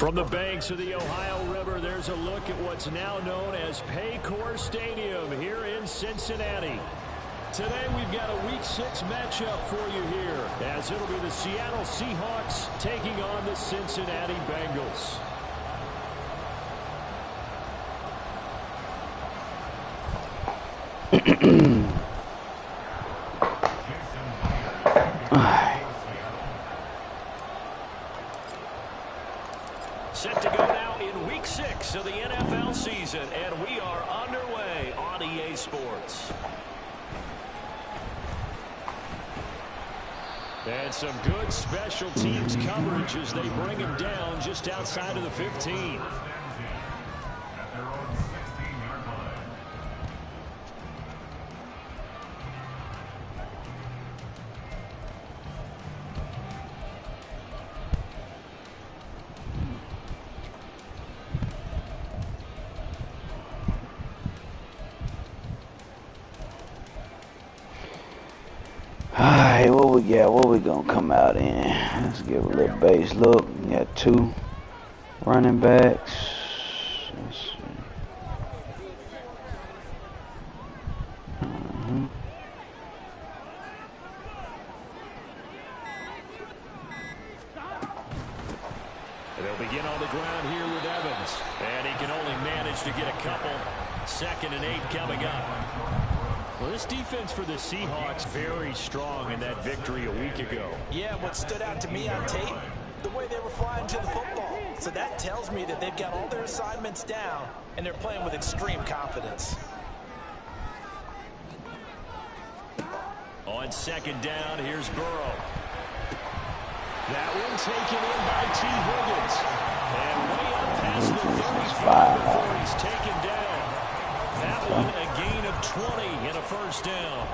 From the banks of the Ohio River, there's a look at what's now known as Paycor Stadium here in Cincinnati. Today we've got a Week 6 matchup for you here, as it'll be the Seattle Seahawks taking on the Cincinnati Bengals. Set to go now in Week 6 of the NFL season, and we are underway on EA Sports. And some good special teams coverage as they bring him down just outside of the 15. Alright, what we got? What we gonna come out in? Let's give a little base look. We got 2 running backs. Let's see. They'll begin on the ground here with Evans, and he can only manage to get a couple. 2nd and 8 coming up. Well, this defense for the Seahawks very strong in that victory a week ago. Yeah, what stood out to me on tape, the way they were flying to the football. So that tells me that they've got all their assignments down, and they're playing with extreme confidence. On 2nd down, here's Burrow. That one taken in by T. Higgins. And way up past the 35 before he's taken down. That one a gain of 20 and a first down.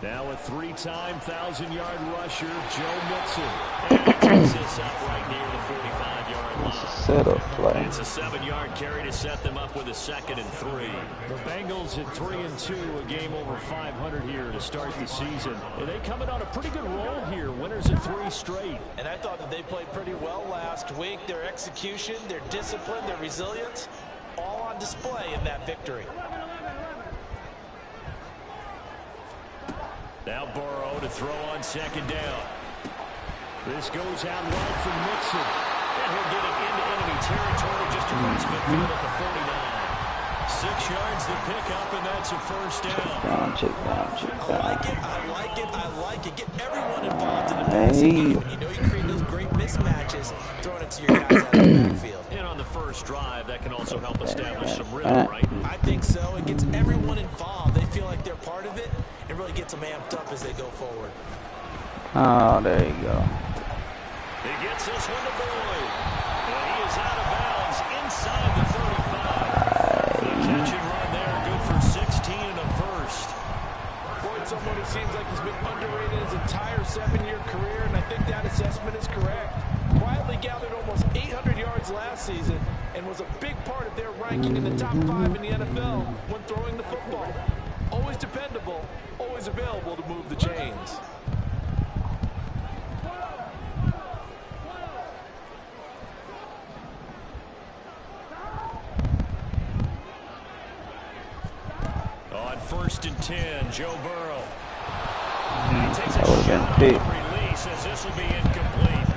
Now a 3-time 1,000-yard rusher, Joe Mixon. And he takes this up right near the 45-yard line. It's a setup play. It's a 7-yard carry to set them up with a 2nd and 3. The Bengals at 3-2, a game over 500 here to start the season. And they come in on a pretty good roll here, winners of 3 straight. And I thought that they played pretty well last week. Their execution, their discipline, their resilience, all on display in that victory. Now Burrow to throw on 2nd down. This goes out wide from Mixon. And he'll get it into enemy territory just across midfield at the 49. 6 yards to pick up, and that's a first down. Check down. I like it. Get everyone involved in the passing game. You know you create those great mismatches, throwing it to your guys out of the backfield. And on the first drive, that can also help establish some rhythm, right? I think so. It gets everyone involved. They feel like they're part of it. It really gets them amped up as they go forward. Oh, there you go. He gets this one to Boyd. And he is out of bounds inside the 35. The catch and run there, good for 16 and a first. Boyd, someone who seems like he's been underrated his entire 7-year career, and I think that assessment is correct. Quietly gathered almost 800 yards last season and was a big part of their ranking in the top 5 in the NFL when throwing the football. Always dependable, always available to move the chains. On 1st and 10, Joe Burrow. And he takes a That would have shot been on the release as this will be incomplete.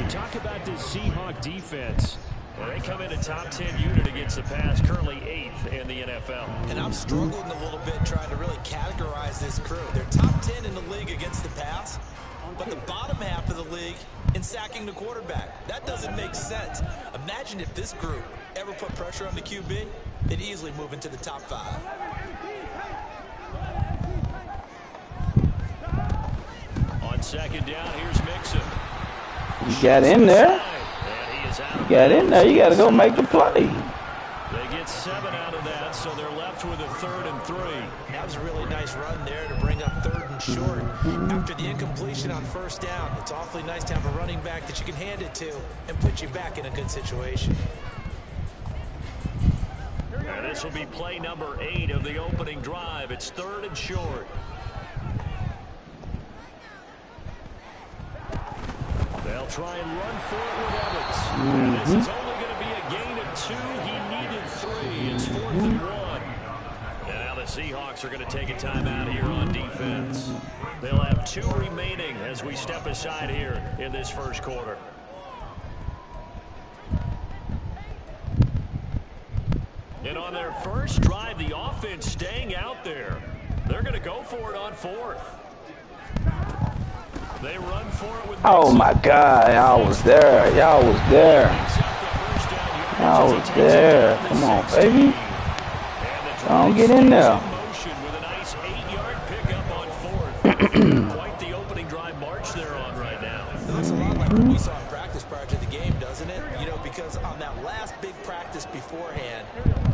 You talk about this Seahawk defense. Well, they come in a top 10 unit against the pass, currently 8th in the NFL. And I'm struggling a little bit trying to really categorize this crew. They're top 10 in the league against the pass, but the bottom half of the league in sacking the quarterback. That doesn't make sense. Imagine if this group ever put pressure on the QB, they'd easily move into the top 5. On 2nd down, here's Mixon. You got in there. You got in there. You got to go make the play. They get 7 out of that, so they're left with a 3rd and 3. That was a really nice run there to bring up 3rd and falling short. After the incompletion on first down, it's awfully nice to have a running back that you can hand it to and put you back in a good situation. And this will be play number 8 of the opening drive. It's 3rd and short. They'll try and run for it with Evans. And this is only going to be a gain of 2. He needed 3. It's 4th and 1. And now the Seahawks are going to take a timeout here on defense. They'll have 2 remaining as we step aside here in this first quarter. And on their first drive, the offense staying out there. They're going to go for it on 4th. They run for it with oh my God, y'all was there. Y'all was there. Y'all was there. Come on, baby. Don't get in there. With a nice 8-yard pickup on 4th. Quite the opening drive march they're on right now. It looks a lot like what we saw in practice prior to the game, doesn't it? You know, because on that last big practice beforehand,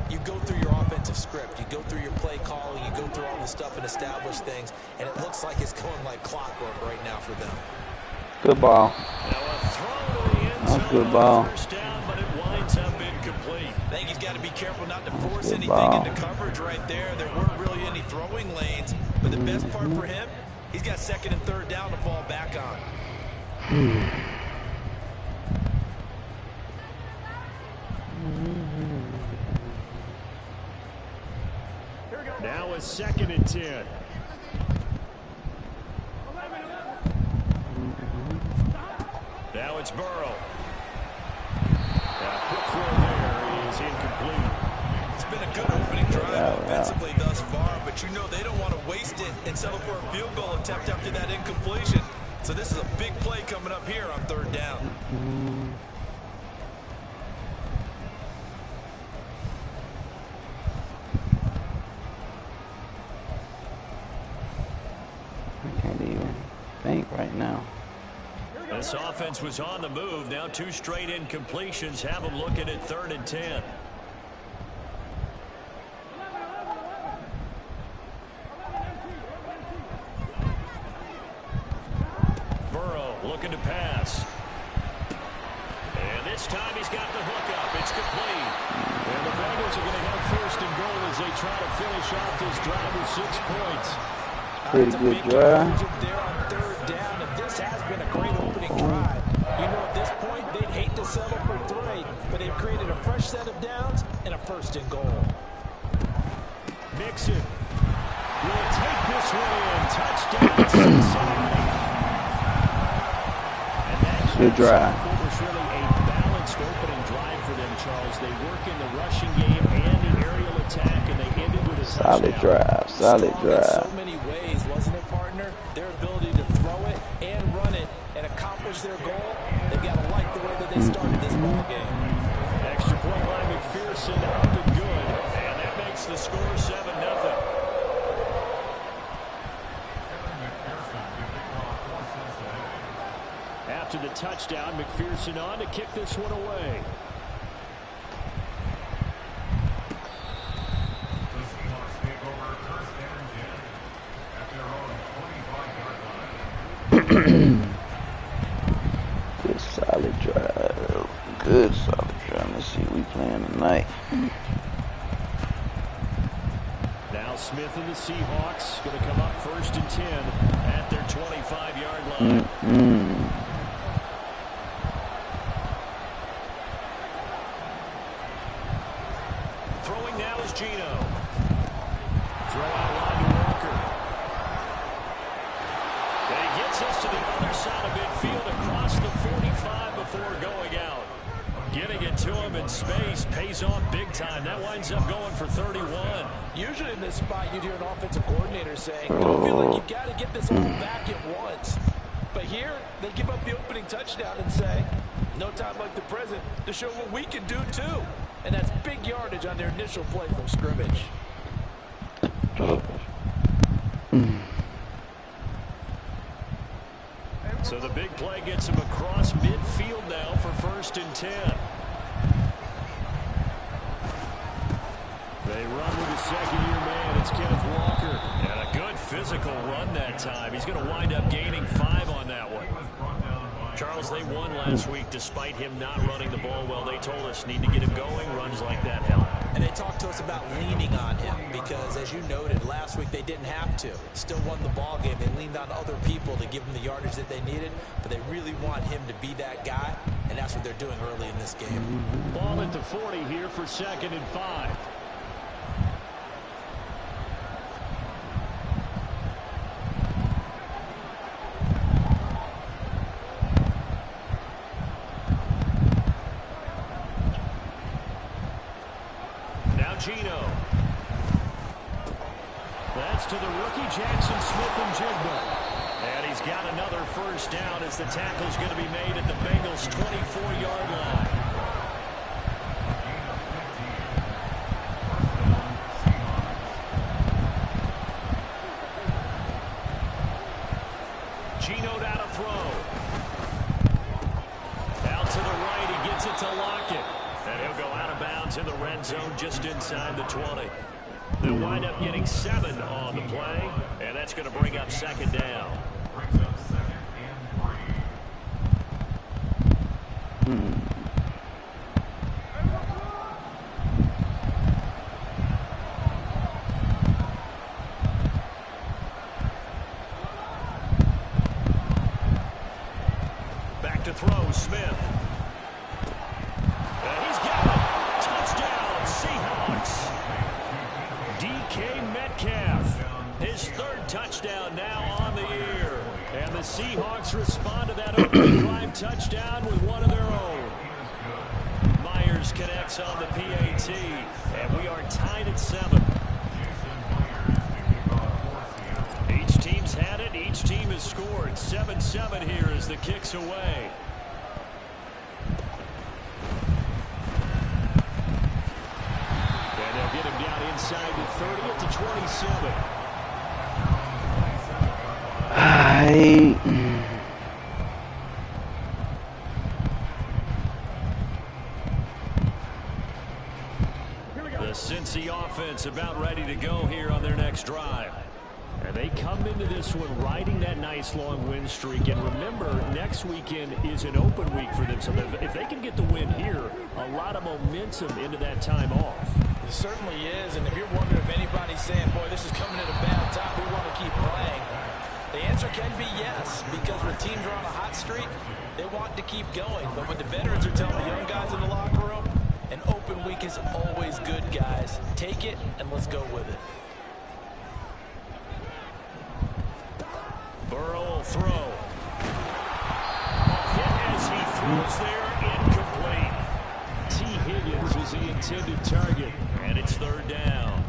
you go through your offensive script, you go through your play calling, you go through all the stuff and establish things, and it looks like it's going like clockwork right now for them. Good ball. That's good ball. First down, but it winds up incomplete. I think he's got to be careful not to force anything into coverage right there. There weren't really any throwing lanes, but the best part for him, he's got 2nd and 3rd down to fall back on. Now a 2nd and 10. Now it's Burrow. Quick throw there is incomplete. It's been a good opening drive offensively thus far, but you know they don't want to waste it and settle for a field goal attempt after that incompletion. So this is a big play coming up here on 3rd down. I can't even think right now. This offense was on the move. Now 2 straight incompletions have them looking at 3rd and 10. Burrow looking to pass. And this time he's got the hookup. It's complete. And the Bengals are going to have 1st and goal as they try to finish off this drive with 6 points. Pretty good drive. There on 3rd down, and this has been a great opening drive. You know, at this point, they'd hate to settle for 3, but they've created a fresh set of downs and a 1st and goal. Mixon will take this one in. Touchdown, Cincinnati. And that's good drive. was really a balanced opening drive for them, Charles. They work in the rushing game and the aerial attack, and they ended with a solid touchdown. drive. Solid Strong drive. in so many ways, wasn't it, partner? Their ability to throw it and run it and accomplish their goal. They've got to like the way that they started this ball game. Extra point by McPherson, up and good, and that makes the score 7-0. After the touchdown, McPherson on to kick this one away. Good solid drive. Good solid drive. Let's see we playing tonight. Now Smith and the Seahawks going to come up 1st and 10 at their 25-yard line. Throwing now is Gino. Throw out line to Walker. And he gets us to the other side of midfield across the 45 before going out. Getting it to him in space pays off big time. That winds up going for 31. Usually in this spot, you'd hear an offensive coordinator saying, I feel like you've got to get this all back at once. But here, they give up the opening touchdown and say, no time like the present to show what we can do too. And that's big yardage on their initial play from scrimmage. So the big play gets him across midfield now for 1st and 10. They run with the 2nd-year man. It's Kenneth Walker. And a good physical run that time. He's going to wind up gaining 5 on that one. Charles, they won last week despite him not running the ball well. They told us need to get him going. Runs like that help. And they talked to us about leaning on him because, as you noted, last week they didn't have to. Still won the ball game. They leaned on other people to give them the yardage that they needed, but they really want him to be that guy, and that's what they're doing early in this game. Ball at the 40 here for 2nd and 5. Gino. That's to the rookie, Jackson Smith-Njigba. And he's got another first down as the tackle's going to be made at the Bengals' 24-yard line. Gino down to throw. Out to the right, he gets it to Lockett. And he'll go out of bounds in the red zone just inside the 20. They'll wind up getting 7 on the play, and that's going to bring up 2nd down. Back to throw, Smith. He's got it. Touchdown, Seahawks. DK Metcalf, his 3rd touchdown now on the year. And the Seahawks respond to that opening drive touchdown with one of their own. Myers connects on the PAT, and we are tied at 7. Each team's had it. Each team has scored. 7-7 here as the kick's away. Get him down inside the 30 at the 27. The Cincy offense about ready to go here on their next drive. And they come into this one riding that nice long win streak. And remember, next weekend is an open week for them. So if they can get the win here, a lot of momentum into that time off. It certainly is, and if you're wondering if anybody's saying, boy, this is coming at a bad time, we want to keep playing, the answer can be yes, because when teams are on a hot streak, they want to keep going. But when the veterans are telling the young guys in the locker room, an open week is always good, guys. Take it, and let's go with it. Burrow will throw. Hit as he throws there, incomplete. T. Higgins was the intended target, and it's 3rd down.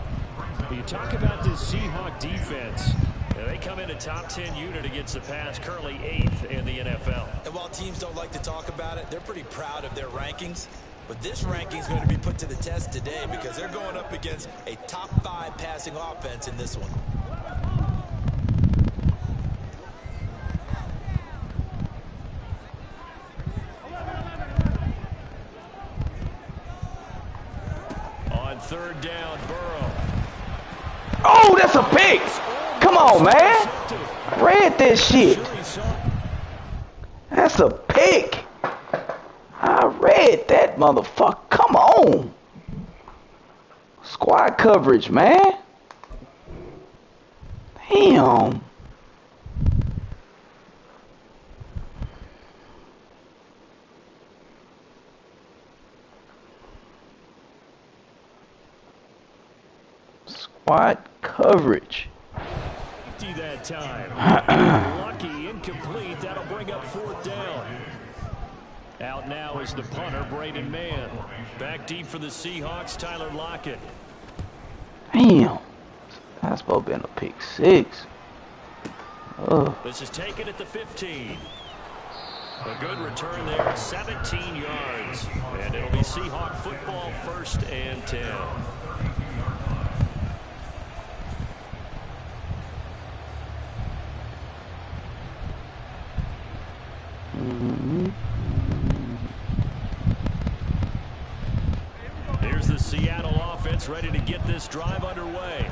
You talk about this Seahawk defense. They come in a top 10 unit against the pass, currently 8th in the NFL. And while teams don't like to talk about it, they're pretty proud of their rankings. But this ranking is going to be put to the test today because they're going up against a top 5 passing offense in this one. On 3rd down, Burrow. Oh, that's a pick. Come on, man. I read that shit. That's a pick. I read that motherfucker. Come on. Squad coverage, man. Damn. Squad coverage. That time. Lucky, incomplete. That'll bring up 4th down. Out now is the punter, Braden Mann. Back deep for the Seahawks, Tyler Lockett. Damn. That's supposed to be a pick 6. Oh. This is taken at the 15. A good return there, 17 yards. And it'll be Seahawk football, 1st and 10. Here's the Seattle offense ready to get this drive underway.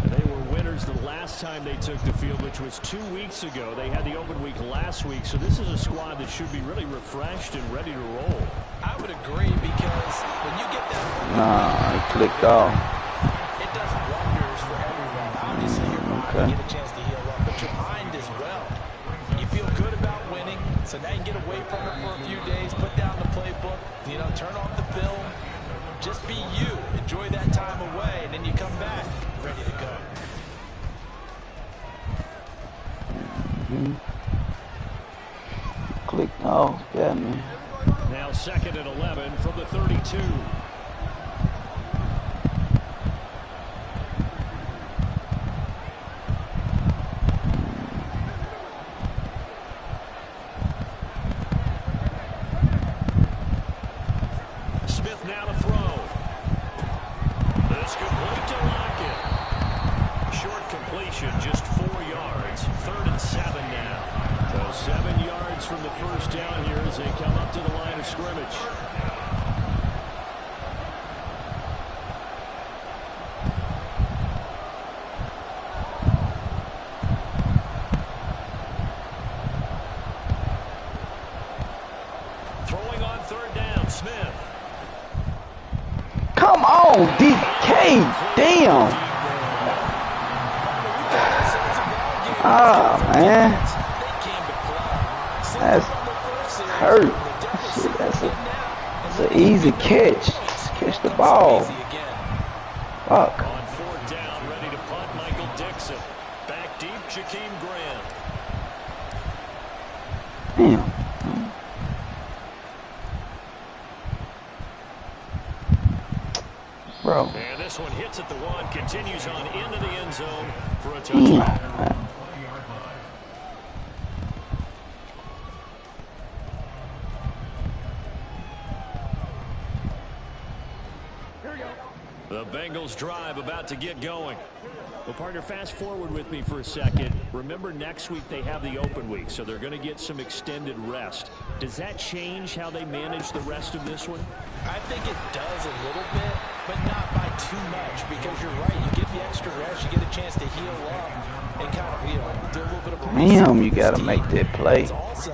They were winners the last time they took the field, which was 2 weeks ago. They had the open week last week, so this is a squad that should be really refreshed and ready to roll. I would agree, because when you get that... Nah, it clicked off. It does wonders for everyone. Obviously, your body get a chance to heal up, but your mind as well. You feel good about winning, so now you can get away from it for a few days, put down the playbook, you know, turn off the film, just be you, enjoy that time away, and then you come back ready to go. Clicked off, got me. Now 2nd and 11 from the 32. Smith now to throw. This complete to Lockett. Short completion, just 4 yards. 3rd and 7 now. So 7 yards from the first down here as they come up to the line of scrimmage. Throwing on 3rd down, Smith. Come on, DK. Damn. Oh, man. That's hurt. Shit, that's an easy catch. Just catch the ball. Fuck. On 4th down, ready to punt, Michael Dixon. Back deep, Jakeem Graham. Damn. Bro. And this one hits at the 1, continues on into the end zone for a touchdown. Damn. The Bengals drive about to get going. Well, partner, fast forward with me for a second. Remember, next week they have the open week, so they're going to get some extended rest. Does that change how they manage the rest of this one? I think it does a little bit, but not by too much, because you're right. You get the extra rest, you get a chance to heal up and kind of, you know, do a little bit of a Damn, you got to make that play. It's also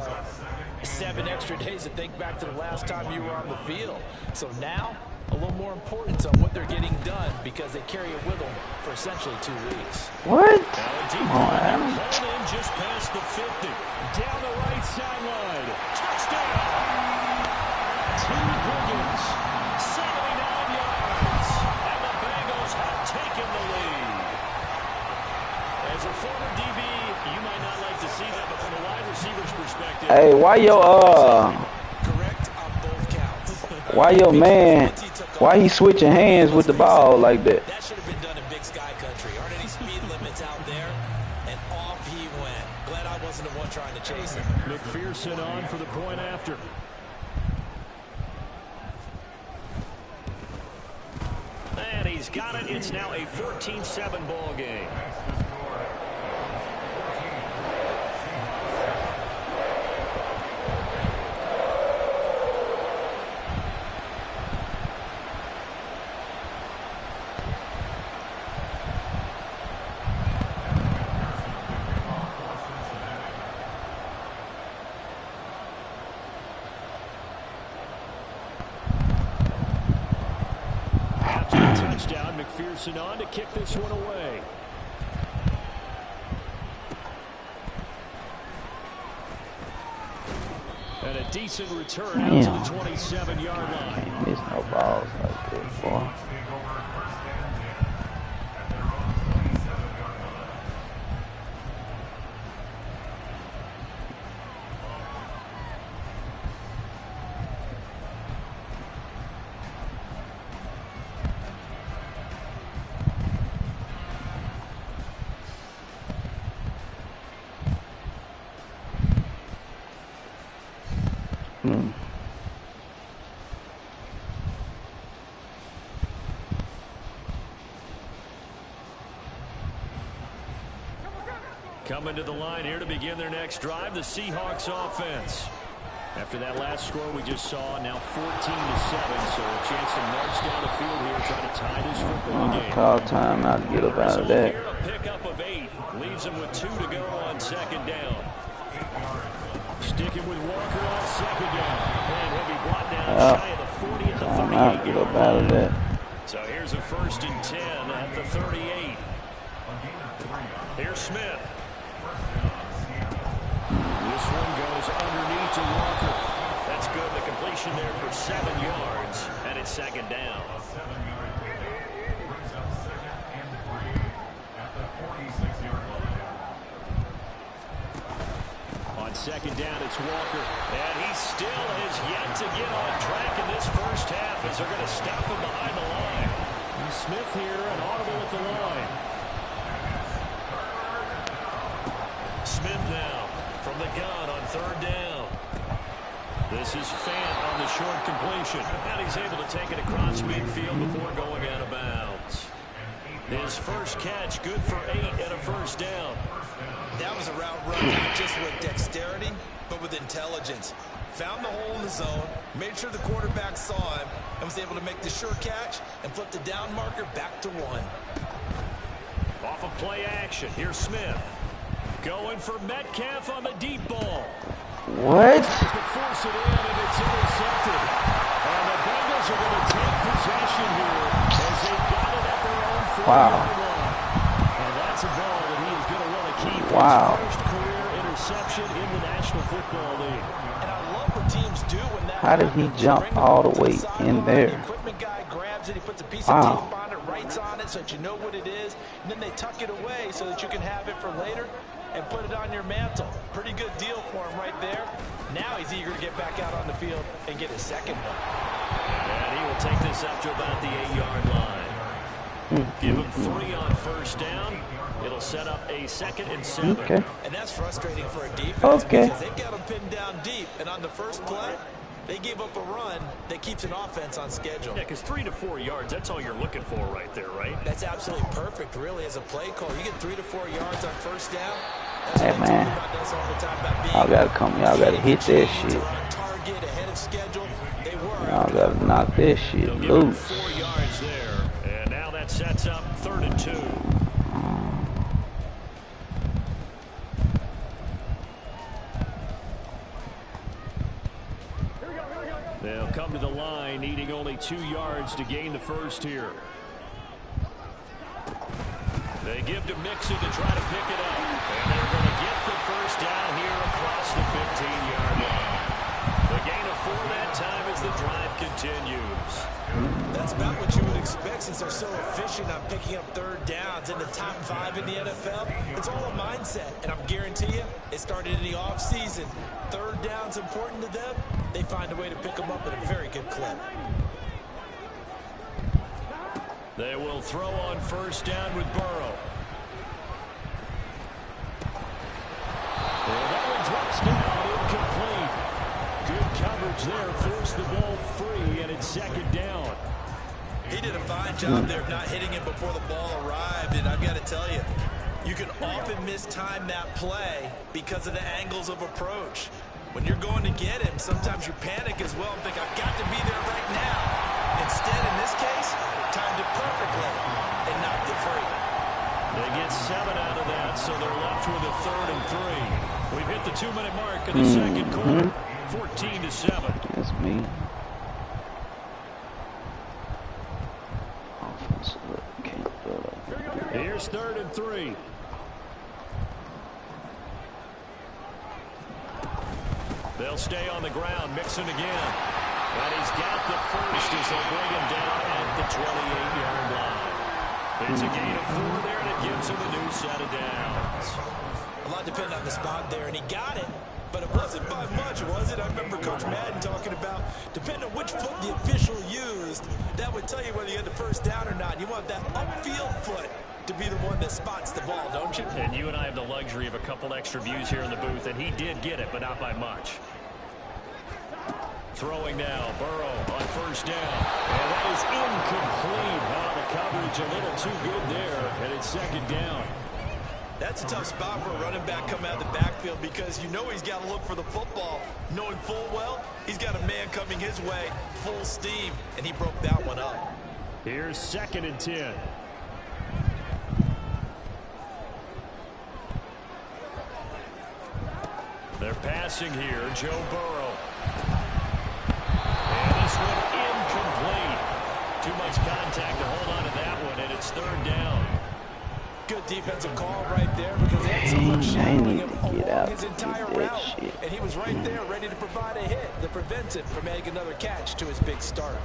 7 extra days to think back to the last time you were on the field. So now, a little more importance on what they're getting done, because they carry it with them for essentially 2 weeks. What? Come on, in just past the 50. Down the right sideline. Touchdown! T. Higgins, 79 yards. And the Bengals have taken the lead. As a former DB, you might not like to see that, but from a wide receiver's perspective... Hey, why your Correct on both counts. why your man, why he switching hands with the ball like that? That should have been done in Big Sky Country. Aren't any speed limits out there? And off he went. Glad I wasn't the one trying to chase him. McPherson on for the point after. And he's got it. It's now a 14-7 ball game. Touchdown, McPherson on to kick this one away. And a decent return out to the 27-yard line. There's no balls like that, boy. Coming to the line here to begin their next drive, the Seahawks offense. After that last score we just saw, now 14-7, so a chance to march down the field here, try to tie this football game. Call time out to get up out of that. Here, a pickup of 8 leaves them with 2 to go on second down. Sticking with Walker on second down, and he'll be brought down shy of the 40 at the 38. Get up out of that. So here's a 1st and 10 at the 38. Here's Smith. This one goes underneath to Walker. That's good. The completion there for 7 yards, and it's second down. On second down, it's Walker, and he still has yet to get on track in this first half as they're going to stop him behind the line. And Smith here, an audible at the line. Smith now from the gun on 3rd down. This is Fant on the short completion, and he's able to take it across midfield before going out of bounds. His first catch, good for 8 and a 1st down. That was a route run not just with dexterity, but with intelligence. Found the hole in the zone, made sure the quarterback saw him, and was able to make the sure catch and flip the down marker back to 1. Off of play action, here's Smith. Going for Metcalf on the deep ball. What? Tries to force it in, and it's intercepted. And the Bengals are going to take possession here as they got it at their own 40-yard line. And that's a ball that he is going to want to keep. Wow. His first career interception in the National Football League. And I love what teams do when that How did he jump all the way in there? The equipment guy grabs it, he puts a piece of tape on it, writes on it so that you know what it is, and then they tuck it away so that you can have it for later and put it on your mantle. Pretty good deal for him right there. Now he's eager to get back out on the field and get his second one. And he will take this up to about the 8-yard line. Give him 3 on 1st down. It'll set up a 2nd and 7. Okay. And that's frustrating for a defense because they've got them pinned down deep. And on the first play, they gave up a run that keeps an offense on schedule. Yeah, because 3 to 4 yards, that's all you're looking for right there, right? That's absolutely perfect, really, as a play call. You get 3 to 4 yards on 1st down. Hey, man. Y'all gotta come. Y'all gotta hit that shit. Y'all gotta knock that shit loose. 4 yards there. And now that sets up 3rd and 2. They'll come to the line, needing only 2 yards to gain the first here. They give to Mixon to try to pick it up. And they're going to get the first down here across the 15-yard line. The gain of 4 that time as the drive continues. That's about what you would expect since they're so efficient on picking up 3rd downs in the top 5 in the NFL. It's all a mindset, and I'm guarantee you, it started in the offseason. 3rd down's important to them. They find a way to pick them up at a very good clip. They will throw on 1st down with Burrow. And that one drops down, incomplete. Good coverage there, forced the ball free, and it's 2nd down. He did a fine job there of not hitting it before the ball arrived, and I've got to tell you, you can often mistime that play because of the angles of approach. When you're going to get him, sometimes you panic as well and think, I've got to be there right now. Instead, in this case, timed it perfectly and knocked it free. They get 7 out of that, so they're left with a 3rd and 3. We've hit the 2-minute mark in the second quarter, 14-7. That's me. Here's 3rd and 3. They'll stay on the ground. Mixon again. And he's got the first as they'll bring him down at the 28-yard line. It's a gain of 4 there, and it gives him a new set of downs. A lot depended on the spot there, and he got it. But it wasn't by much, was it? I remember Coach Madden talking about, depending on which foot the official used, that would tell you whether you had the first down or not. You want that upfield foot to be the one that spots the ball, don't you? And you and I have the luxury of a couple extra views here in the booth, and he did get it, but not by much. Throwing now, Burrow on 1st down. And that is incomplete. The coverage a little too good there, and it's 2nd down. That's a tough spot for a running back coming out of the backfield because you know he's got to look for the football, knowing full well he's got a man coming his way full steam, and he broke that one up. Here's 2nd and 10. They're passing here, Joe Burrow. And this one incomplete. Too much contact to hold on to that one, and it's 3rd down. Good defensive call right there because they had someone shadowing him along his entire route. And he was right there ready to provide a hit that prevents him from making another catch to his big start.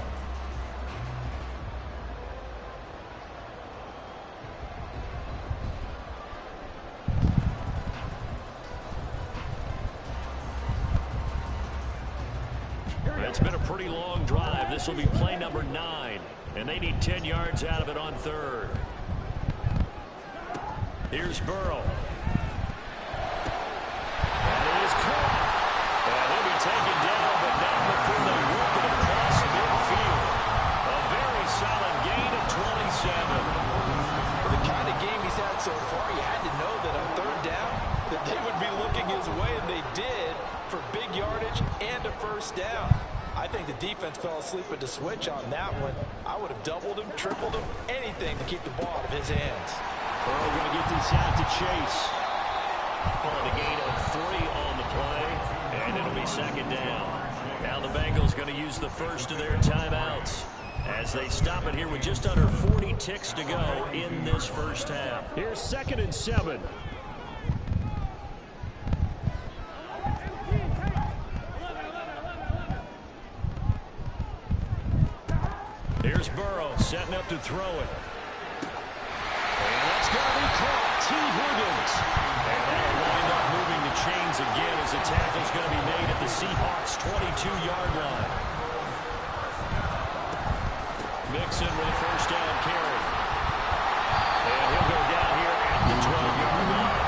It's been a pretty long drive. This will be play number 9, and they need 10 yards out of it on 3rd. Here's Burrow. And he is caught. And he'll be taken down, but not before they work it across midfield. A very solid gain of 27. For the kind of game he's had so far, you had to know that on 3rd down, that they would be looking his way, and they did, for big yardage and a 1st down. I think the defense fell asleep at the switch on that one. I would have doubled him, tripled him, anything to keep the ball out of his hands. Burrow going to get this out to Chase. Calling a gain of 3 on the play, and it'll be 2nd down. Now the Bengals going to use the first of their timeouts as they stop it here with just under 40 ticks to go in this first half. Here's 2nd and 7. Here's Burrow setting up to throw it. And that's going to be caught. T. Higgins. And that'll wind up moving the chains again as the tackle's going to be made at the Seahawks' 22-yard line. Mixon with a 1st down carry. And he'll go down here at the 12-yard line.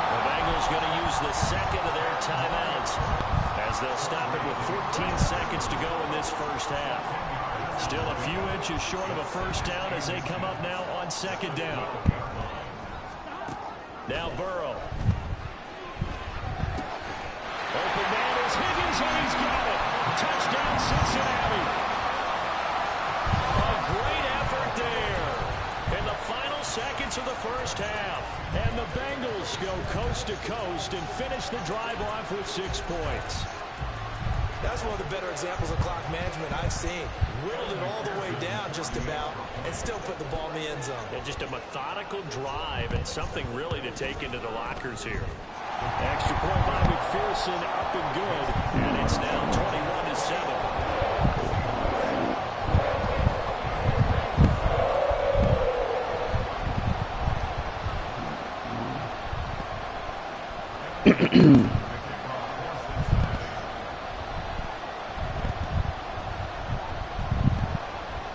The Bengals going to use the 2nd of their timeouts as they'll stop it with 14 seconds to go in this first half. Still a few inches short of a 1st down as they come up now on 2nd down. Now Burrow. Open man is Higgins, and he's got it. Touchdown, Cincinnati. A great effort there in the final seconds of the first half. And the Bengals go coast to coast and finish the drive off with 6 points. That's one of the better examples of clock management I've seen. Whittled it all the way down just about and still put the ball in the end zone. And just a methodical drive and something really to take into the lockers here. Extra point by McPherson, up and good. And it's now 21-7.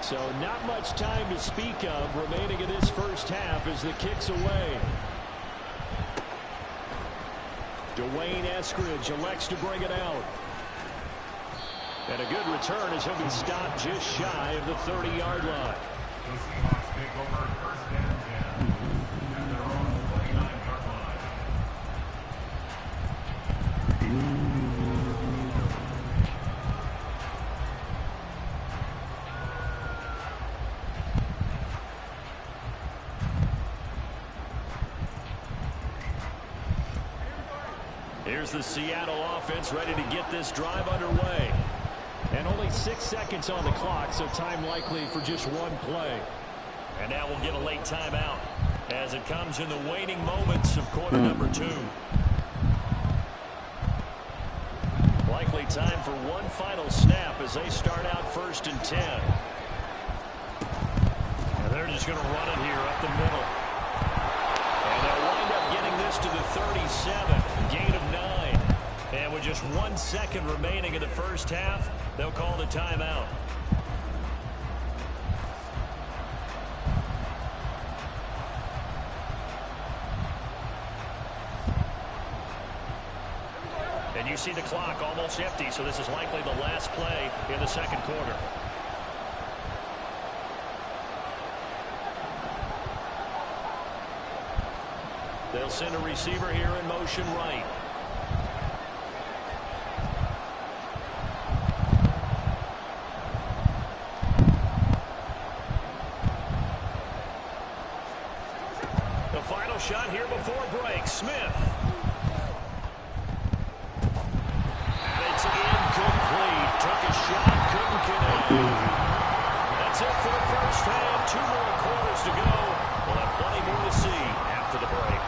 So not much time to speak of remaining in this first half as the kick's away. Dwayne Eskridge elects to bring it out. And a good return as he'll be stopped just shy of the 30-yard line. The Seahawks take over 1st and 10 at their own 29-yard line. Here's the Seattle offense ready to get this drive underway. And only 6 seconds on the clock, so time likely for just 1 play. And now we'll get a late timeout as it comes in the waning moments of quarter number 2. Likely time for one final snap as they start out 1st and 10. And they're just going to run it here up the middle. And they'll wind up getting this to the 37, gain of 9. And with just 1 second remaining in the first half, they'll call the timeout. And you see the clock almost empty, so this is likely the last play in the second quarter. They'll send a receiver here in motion right. The final shot here before break. Smith. And it's incomplete. Took a shot, couldn't connect. That's it for the first half. 2 more quarters to go. We'll have plenty more to see after the break.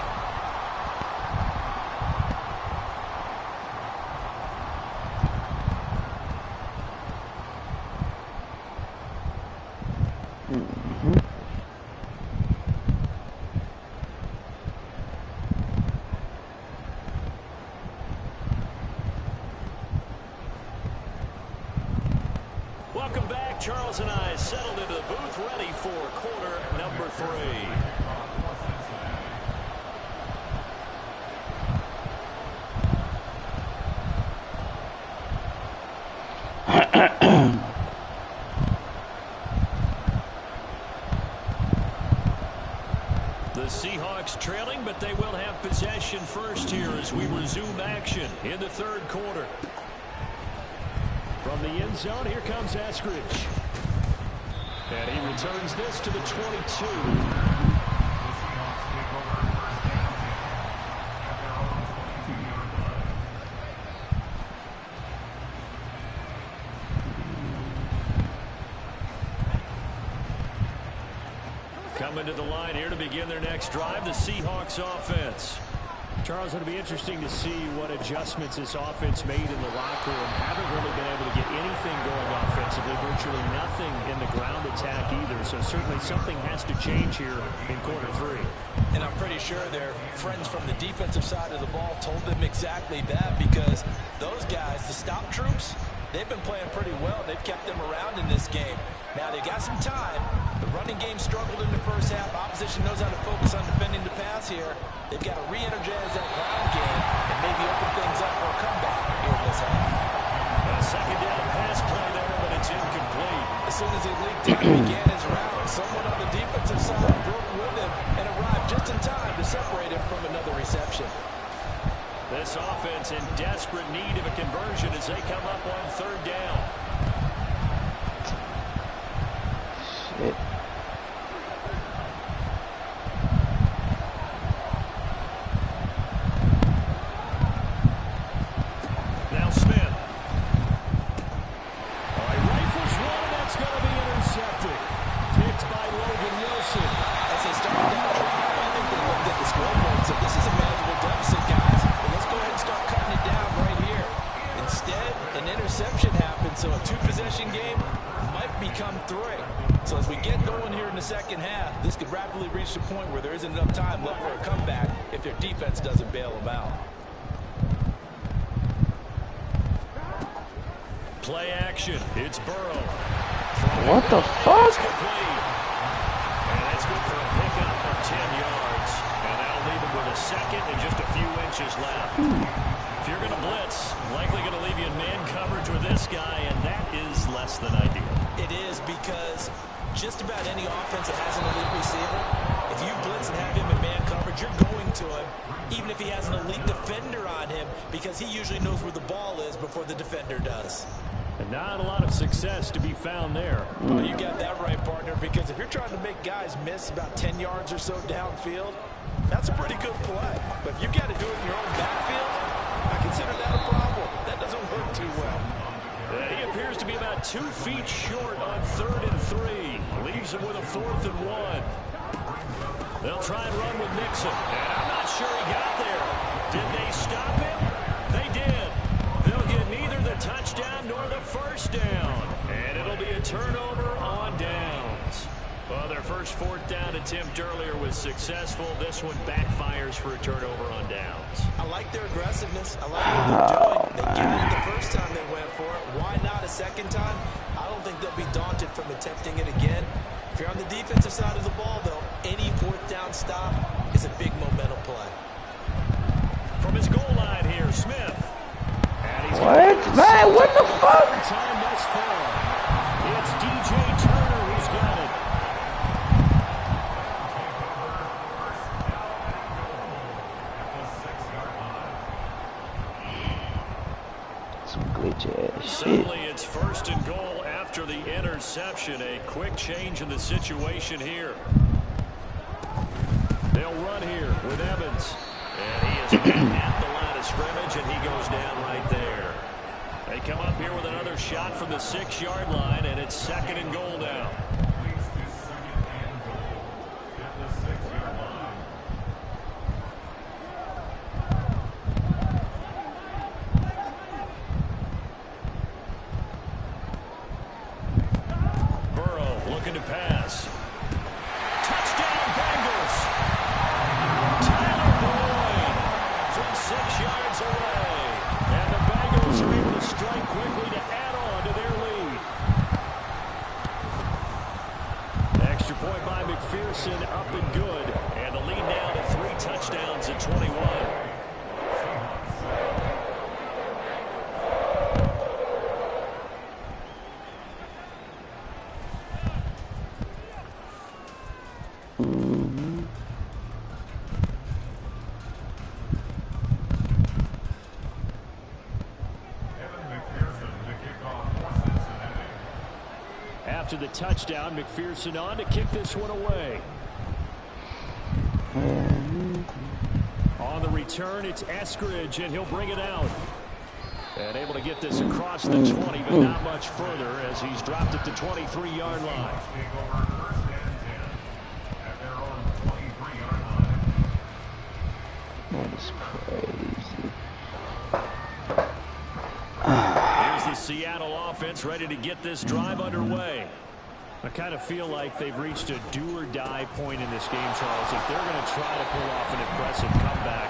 Welcome back. Charles and I settled into the booth, ready for quarter number 3. The Seahawks trailing, but they will have possession first here as we resume action in the third quarter. From the end zone, here comes Eskridge. And he returns this to the 22. Coming to the line here to begin their next drive, the Seahawks offense. Charles, it'll be interesting to see what adjustments this offense made in the locker room. Haven't really been able to get anything going offensively, virtually nothing in the ground attack either. So certainly something has to change here in quarter 3. And I'm pretty sure their friends from the defensive side of the ball told them exactly that, because those guys, the stop troops, they've been playing pretty well. They've kept them around in this game. Now they got some time. The running game struggled in the first half. Opposition knows how to focus on defending the pass here. They've got to re-energize that ground game and maybe open things up for a comeback here in this half. A second down pass play there, but it's incomplete. As soon as he leaped in and began his route, someone on the defensive side broke with him and arrived just in time to separate him from another reception. This offense in desperate need of a conversion as they come up on third down. Shit. Now Smith. All right, rifles one, and that's going to be intercepted. Picked by Logan Wilson. As they started that drive, I think they looked at the scoreboard and said, this is a manageable deficit, guys. But let's go ahead and start cutting it down right here. Instead, an interception happened, so a 2-possession game might become 3. So as we get going here in the second half, this could rapidly reach the point where there isn't enough time left for a comeback if their defense doesn't bail them out. Play action. It's Burrow. What the fuck? And that's good for a pickup of 10 yards. And that'll leave him with a second and just a few inches left. If you're going to blitz, likely going to leave you in man coverage with this guy, and that is less than ideal. It is, because just about any offense that has an elite receiver, if you blitz and have him in man coverage, you're going to him, even if he has an elite defender on him, because he usually knows where the ball is before the defender does. And not a lot of success to be found there. Well, you got that right, partner, because if you're trying to make guys miss about 10 yards or so downfield, that's a pretty good play. But if you got to do it in your own backfield, I consider that a problem. That doesn't work too well. He appears to be about 2 feet short on 3rd and 3. Leaves him with a 4th and 1. They'll try and run with Nixon. And I'm not sure he got there. Did they stop him? They did. They'll get neither the touchdown nor the first down. And it'll be a turnover on downs. Well, their first 4th down attempt earlier was successful. This one backfires for a turnover on downs. I like their aggressiveness. I like what they're doing. They did it the first time they went for it. Why not a second time? I don't think they'll be daunted from attempting it again. If you're on the defensive side of the ball, though, any 4th down stop is a big momentum play. From his goal line here, Smith. What? Man, what the fuck? Time thus far. It's DJ Turner who's got it. quick change in the situation here. They'll run here with Evans. And he is at the line of scrimmage, and he goes down right there. They come up here with another shot from the 6-yard line, and it's 2nd and goal now. Looking to pass. Touchdown, Bengals. Tyler Boyd from 6 yards away. And the Bengals are able to strike quickly to add on to their lead. Extra point by McPherson, up and good. And the lead now to 3 touchdowns at 21. After the touchdown, McPherson on to kick this one away. On the return, it's Eskridge, and he'll bring it out. And able to get this across the 20, but not much further as he's dropped it to 23-yard line. That is crazy. Here's the Seattle offense ready to get this drive underway. I kind of feel like they've reached a do-or-die point in this game, Charles. If they're going to try to pull off an impressive comeback,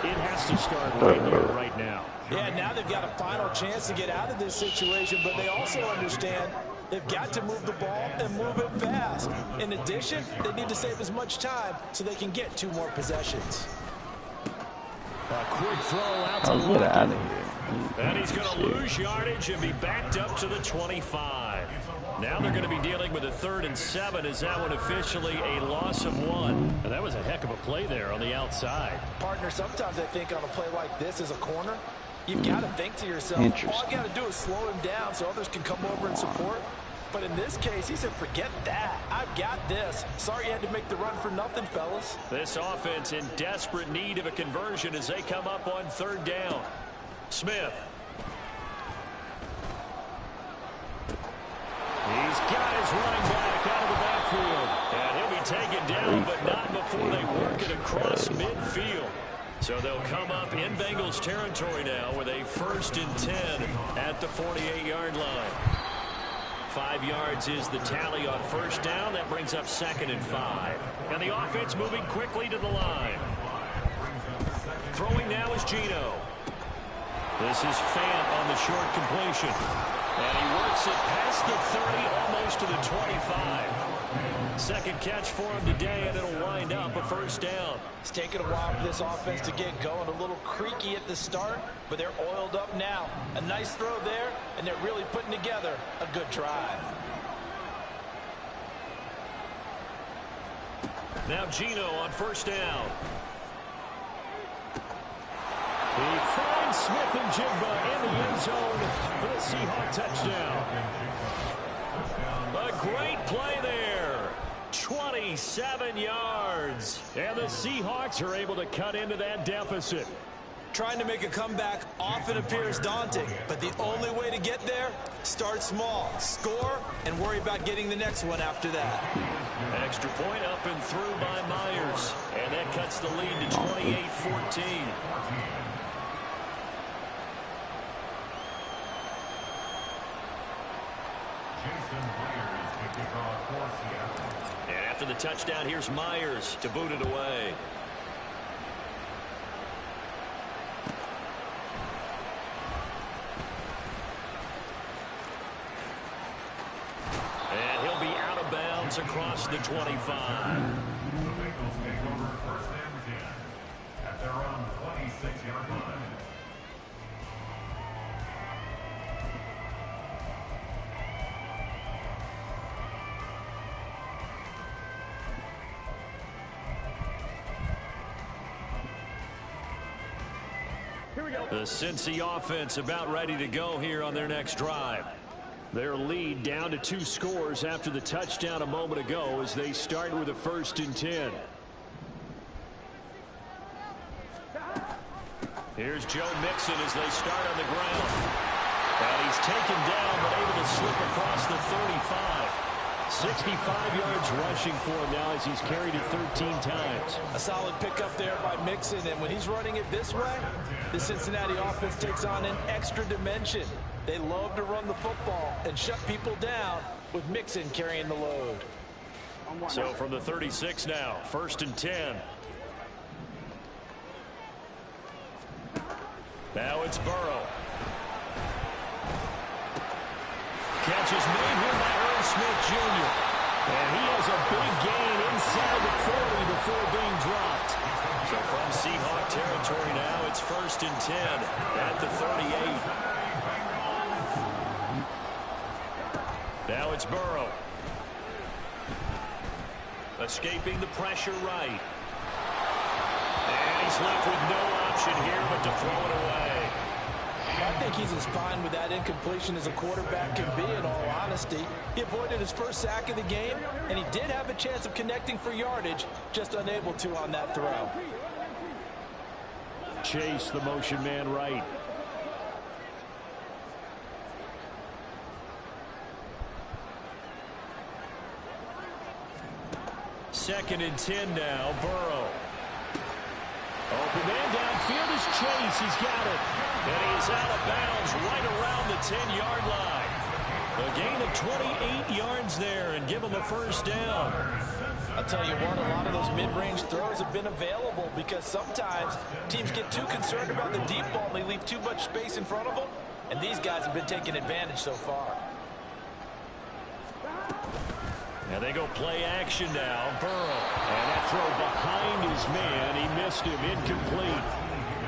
it has to start right here, right now. Yeah, now they've got a final chance to get out of this situation, but they also understand they've got to move the ball and move it fast. In addition, they need to save as much time so they can get 2 more possessions. A quick throw out to Get out of here. And he's going to lose yardage and be backed up to the 25. Now they're going to be dealing with a 3rd and 7 as that one officially a loss of 1. And that was a heck of a play there on the outside. Partner, sometimes I think on a play like this as a corner, you've got to think to yourself, all you got to do is slow him down so others can come over and support. But in this case, he said, forget that. I've got this. Sorry you had to make the run for nothing, fellas. This offense in desperate need of a conversion as they come up on 3rd down. Smith. He's got his running back out of the backfield. And he'll be taken down, but not before they work it across midfield. So they'll come up in Bengals territory now with a 1st and 10 at the 48-yard line. 5 yards is the tally on 1st down. That brings up 2nd and 5. And the offense moving quickly to the line. Throwing now is Geno. This is Fant on the short completion. And he works it past the 30, almost to the 25. 2nd catch for him today, and it'll wind up a 1st down. It's taken a while for this offense to get going. A little creaky at the start, but they're oiled up now. A nice throw there, and they're really putting together a good drive. Now Geno on 1st down. He finds Smith and Jigba in the end zone for the Seahawks touchdown. A great play there. 27 yards. And the Seahawks are able to cut into that deficit. Trying to make a comeback often appears daunting, but the only way to get there, start small, score, and worry about getting the next one after that. Extra point up and through by Myers. And that cuts the lead to 28-14. And after the touchdown, here's Myers to boot it away. And he'll be out of bounds across the 25. The Bengals take over 1st and 10 at their own 26-yard line. The Cincy offense about ready to go here on their next drive. Their lead down to 2 scores after the touchdown a moment ago as they start with a 1st and 10. Here's Joe Mixon as they start on the ground. And he's taken down but able to slip across the 35. 65 yards rushing for him now as he's carried it 13 times. A solid pickup there by Mixon, and when he's running it this way, the Cincinnati offense takes on an extra dimension. They love to run the football and shut people down with Mixon carrying the load. So from the 36 now, 1st and 10. Now it's Burrow. Catch is made here by Earl Smith Jr. And he has a big gain inside the 40 before being dropped. So from Seahawk territory now, it's 1st and 10 at the 38. Now it's Burrow. Escaping the pressure right. And he's left with no option here but to throw it away. I think he's as fine with that incompletion as a quarterback can be, in all honesty. He avoided his first sack of the game, and he did have a chance of connecting for yardage, just unable to on that throw. Chase the motion man right. Second and 10 now, Burrow. Open man downfield is Chase. He's got it. And he's out of bounds right around the 10-yard line. A gain of 28 yards there and give him a 1st down. I'll tell you what, a lot of those mid-range throws have been available because sometimes teams get too concerned about the deep ball and they leave too much space in front of them. And these guys have been taking advantage so far. Now they go play action now. Burrow. And that throw behind his man. He missed him. Incomplete.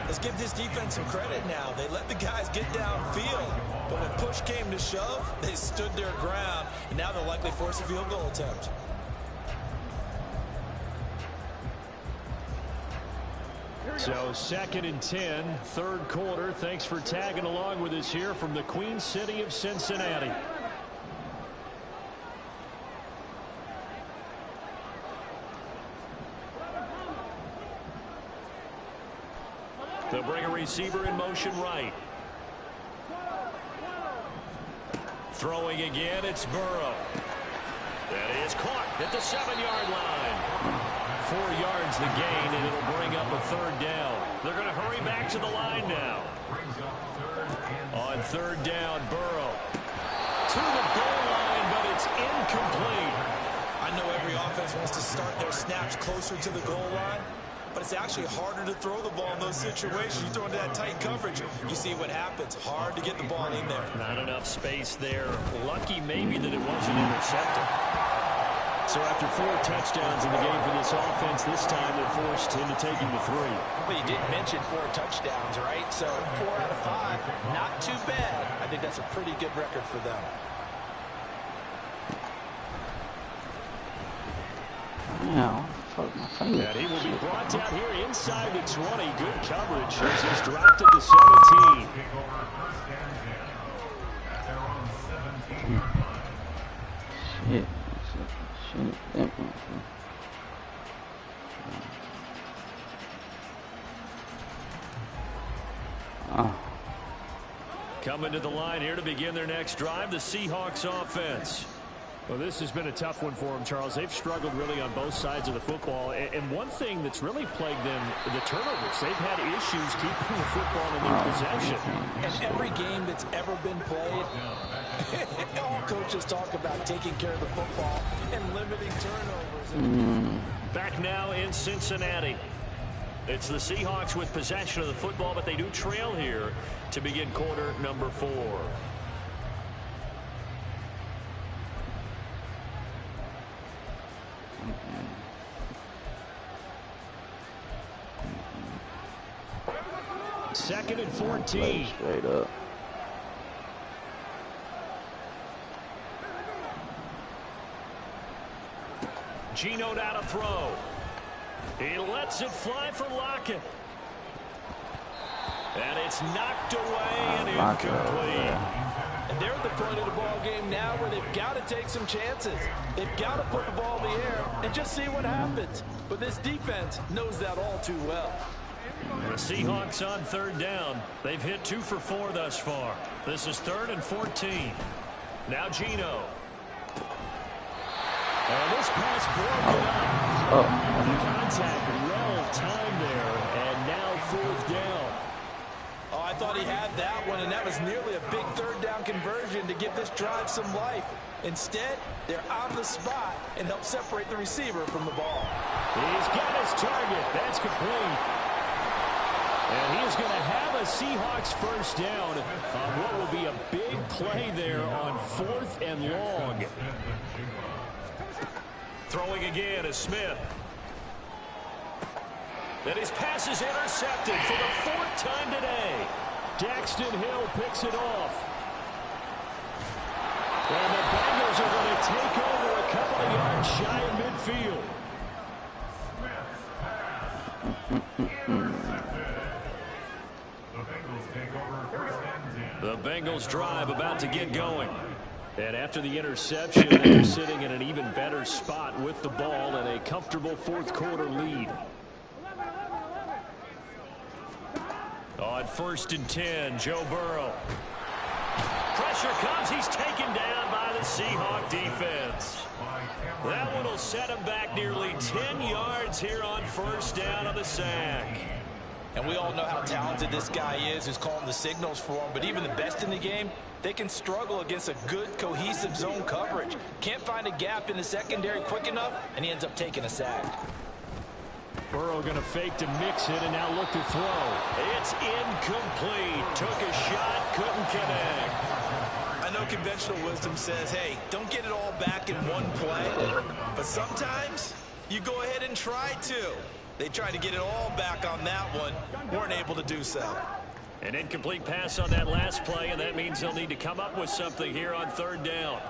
Let's give this defense some credit now. They let the guys get downfield. But when push came to shove, they stood their ground. And now they'll likely force a field goal attempt. So 2nd and 10, 3rd quarter. Thanks for tagging along with us here from the Queen City of Cincinnati. They'll bring a receiver in motion right. Throwing again, it's Burrow. That is caught at the 7-yard line. 4 yards the gain, and it'll bring up a 3rd down. They're going to hurry back to the line now. On 3rd down, Burrow. To the goal line, but it's incomplete. I know every offense wants to start their snaps closer to the goal line, but it's actually harder to throw the ball in those situations. You throw into that tight coverage, you see what happens. Hard to get the ball in there. Not enough space there. Lucky maybe that it wasn't intercepted. So after 4 touchdowns in the game for this offense, this time they're forced into taking the 3. Well, you did mention 4 touchdowns, right? So 4 out of 5, not too bad. I think that's a pretty good record for them. Yeah, fuck my finger. And he will be brought down here inside the 20. Good coverage as he's dropped at the 17. Shit. Shit. Coming to the line here to begin their next drive, the Seahawks offense. Well, this has been a tough one for them, Charles. They've struggled really on both sides of the football. And one thing that's really plagued them, the turnovers. They've had issues keeping the football in their possession. And every game that's ever been played, all coaches talk about taking care of the football and limiting turnovers. Back now in Cincinnati. It's the Seahawks with possession of the football, but they do trail here to begin quarter number 4. Second and 14. Straight up. Geno down to throw. He lets it fly for Lockett. And it's knocked away and incomplete. And And they're at the point of the ball game now where they've got to take some chances. They've got to put the ball in the air and just see what happens. But this defense knows that all too well. The Seahawks on third down. They've hit 2 for 4 thus far. This is 3rd and 14. Now Geno. And this pass broken up. The contact well timed there, and now 4th down. Oh, I thought he had that one, and that was nearly a big 3rd down conversion to give this drive some life. Instead, they're on the spot and help separate the receiver from the ball. He's got his target. That's complete. And he is going to have a Seahawks first down on what will be a big play there on 4th and long. Throwing again is Smith. And his pass is intercepted for the 4th time today. Daxton Hill picks it off. And the Bengals are going to take over a couple of yards shy of midfield. The Bengals drive about to get going. And after the interception, they're sitting in an even better spot with the ball and a comfortable 4th quarter lead. On 1st and 10, Joe Burrow. Pressure comes. He's taken down by the Seahawk defense. That one will set him back nearly 10 yards here on 1st down on the sack. And we all know how talented this guy is who's calling the signals for him. But even the best in the game, they can struggle against a good, cohesive zone coverage. Can't find a gap in the secondary quick enough, and he ends up taking a sack. Burrow going to fake to mix it and now look to throw. It's incomplete. Took a shot, couldn't connect. I know conventional wisdom says, hey, don't get it all back in one play. But sometimes you go ahead and try to. They tried to get it all back on that one. Weren't able to do so. An incomplete pass on that last play, and that means they'll need to come up with something here on 3rd down.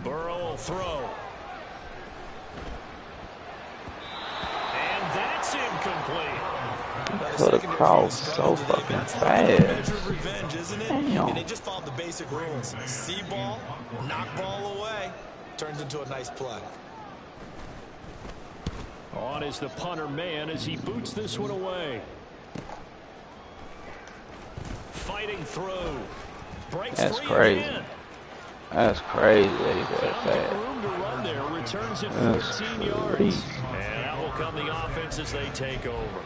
Burrow will throw. And that's incomplete. Could have crossed so fucking fast. Revenge, isn't it? Damn. And they just followed the basic rules. See ball, knock ball away. Turns into a nice play. On is the punter man as he boots this one away. Fighting through. Breaks That's free crazy. again. That's crazy that he got Found good that. room to run there. Returns it That's 14 yards. crazy. And that will come the offense as they take over.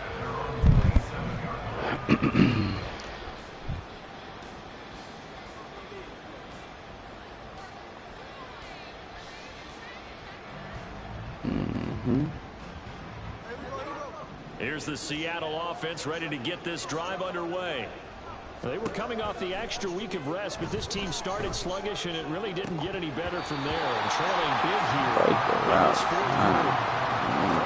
Here's the Seattle offense ready to get this drive underway. They were coming off the extra week of rest, but this team started sluggish, and it really didn't get any better from there. And trailing big here. Break the route down.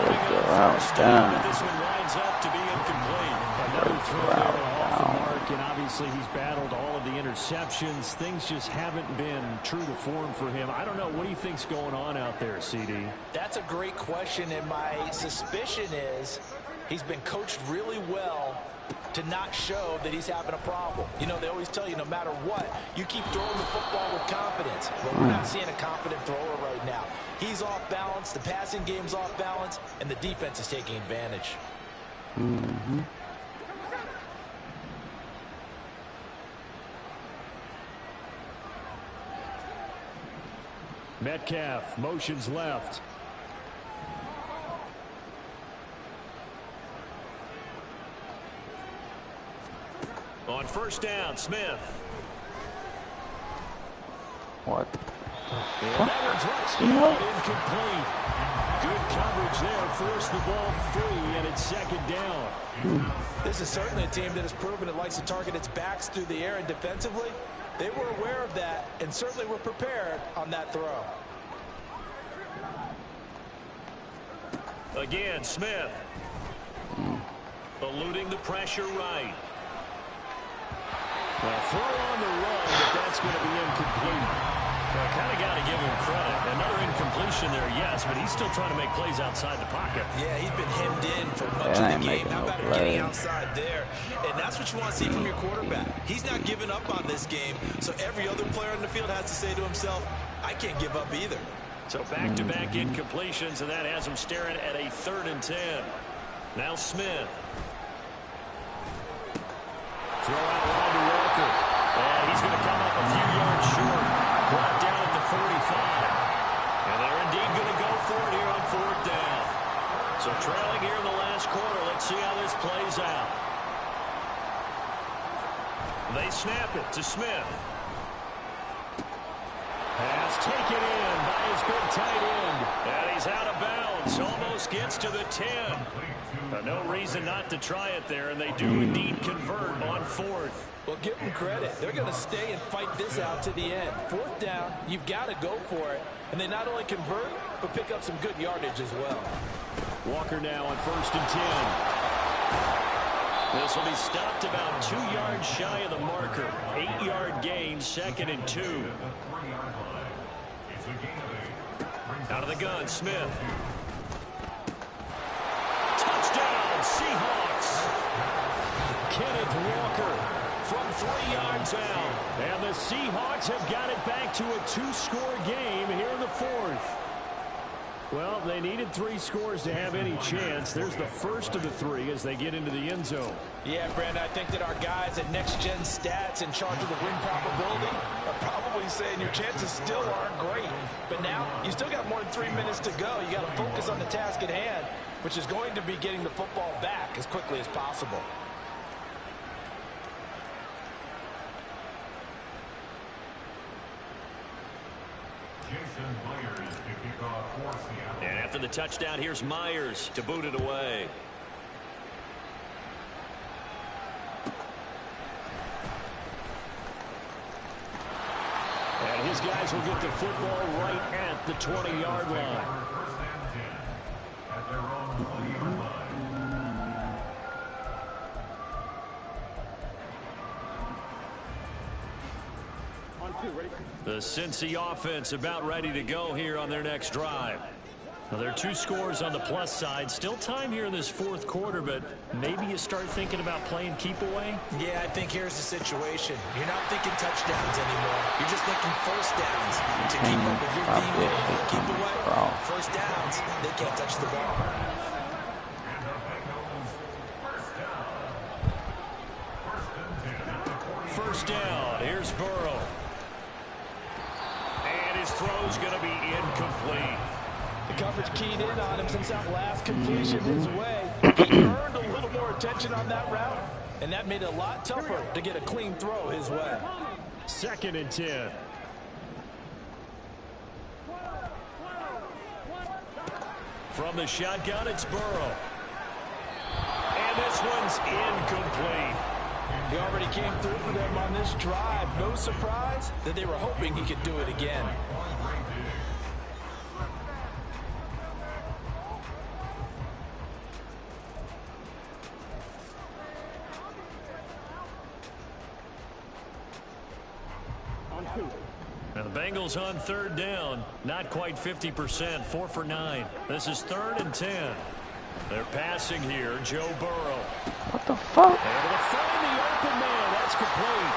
Break the route down. But this one lines up to be incomplete. Another throw there off the mark, and obviously he's battled all of the interceptions. Things just haven't been true to form for him. I don't know. What do you think's going on out there, CD? That's a great question, and my suspicion is he's been coached really well to not show that he's having a problem. You know, they always tell you no matter what, you keep throwing the football with confidence. But we're not seeing a confident thrower right now. He's off balance, the passing game's off balance, and the defense is taking advantage. Metcalf motions left. On 1st down, Smith. What? And that one's right, incomplete. Good coverage there, forced the ball free, and it's 2nd down. This is certainly a team that has proven it likes to target its backs through the air and defensively. They were aware of that and certainly were prepared on that throw. Again, Smith. Eluding the pressure right. Well, throw on the run, but that's going to be incomplete. Well, kind of got to give him credit. Another incompletion there, yes, but he's still trying to make plays outside the pocket. Yeah, he's been hemmed in for much of the game. How about him getting outside there? And that's what you want to see from your quarterback. He's not giving up on this game, so every other player on the field has to say to himself, I can't give up either. So back-to-back incompletions, and that has him staring at a 3rd and 10. Now Smith. Throw out wide to Walker. And he's going to come up a few yards short. Brought down at the 45. And they're indeed going to go for it here on 4th down. So trailing here in the last quarter. Let's see how this plays out. They snap it to Smith. Pass taken in by his big tight end. And he's out of bounds. Almost gets to the 10. No reason not to try it there, and they do indeed convert on 4th. Well, give them credit. They're going to stay and fight this out to the end. 4th down, you've got to go for it. And they not only convert, but pick up some good yardage as well. Walker now on 1st and 10. This will be stopped about 2 yards shy of the marker. 8-yard gain, 2nd and 2. Out of the gun, Smith. Touchdown, Seahawks. Kenneth Walker from 3 yards out. And the Seahawks have got it back to a 2-score game here in the 4th. Well, they needed 3 scores to have any chance. There's the first of the 3 as they get into the end zone. Yeah, Brandon, I think that our guys at Next Gen Stats in charge of the win probability are probably saying your chances still aren't great. But now, you still got more than 3 minutes to go. You got to focus on the task at hand, which is going to be getting the football back as quickly as possible. And after the touchdown, here's Myers to boot it away. And his guys will get the football right at the 20-yard line. At their own 20-yard line. The Cincy offense about ready to go here on their next drive. Now, there are 2 scores on the plus side. Still time here in this 4th quarter, but maybe you start thinking about playing keep away? Yeah, I think here's the situation. You're not thinking touchdowns anymore. You're just thinking 1st downs to keep up with your team. Keep away. 1st downs, they can't touch the ball. First down, here's Burrow. And his throw's going to be incomplete. The coverage keyed in on him since that last completion his way. He earned a little more attention on that route, and that made it a lot tougher to get a clean throw his way. 2nd and 10. From the shotgun, it's Burrow. And this one's incomplete. He already came through for them on this drive. No surprise that they were hoping he could do it again. Now the Bengals on 3rd down. Not quite 50%. 4 for 9. This is 3rd and 10. They're passing here. Joe Burrow. What the fuck? Able to find the open man. That's complete.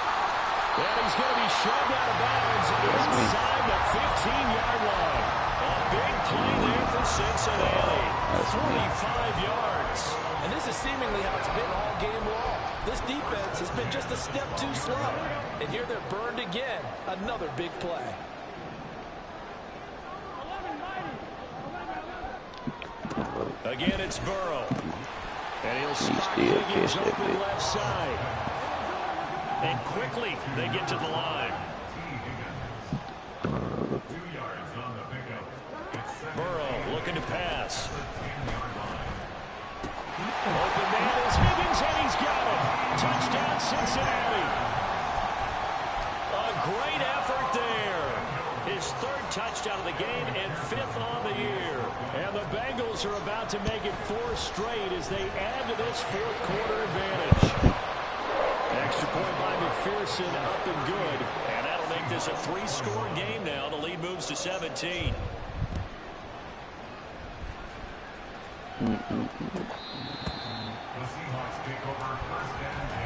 And he's going to be shoved out of bounds inside the 15-yard line. A big play there for Cincinnati. 45 yards. And this is seemingly how it's been all game long. This defense has been just a step too slow. And here they're burned again. Another big play. Again, it's Burrow. And he'll spot Higgins open left side. And quickly, they get to the line. Burrow looking to pass. Open man is Higgins, and he's got it. Touchdown, Cincinnati. A great effort there. His 3rd touchdown of the game and 5th on the year. And the Bengals are about to make it 4 straight as they add to this 4th quarter advantage. Extra point by McPherson, up and good. And that'll make this a 3-score game now. The lead moves to 17. The Seahawks take over first and 10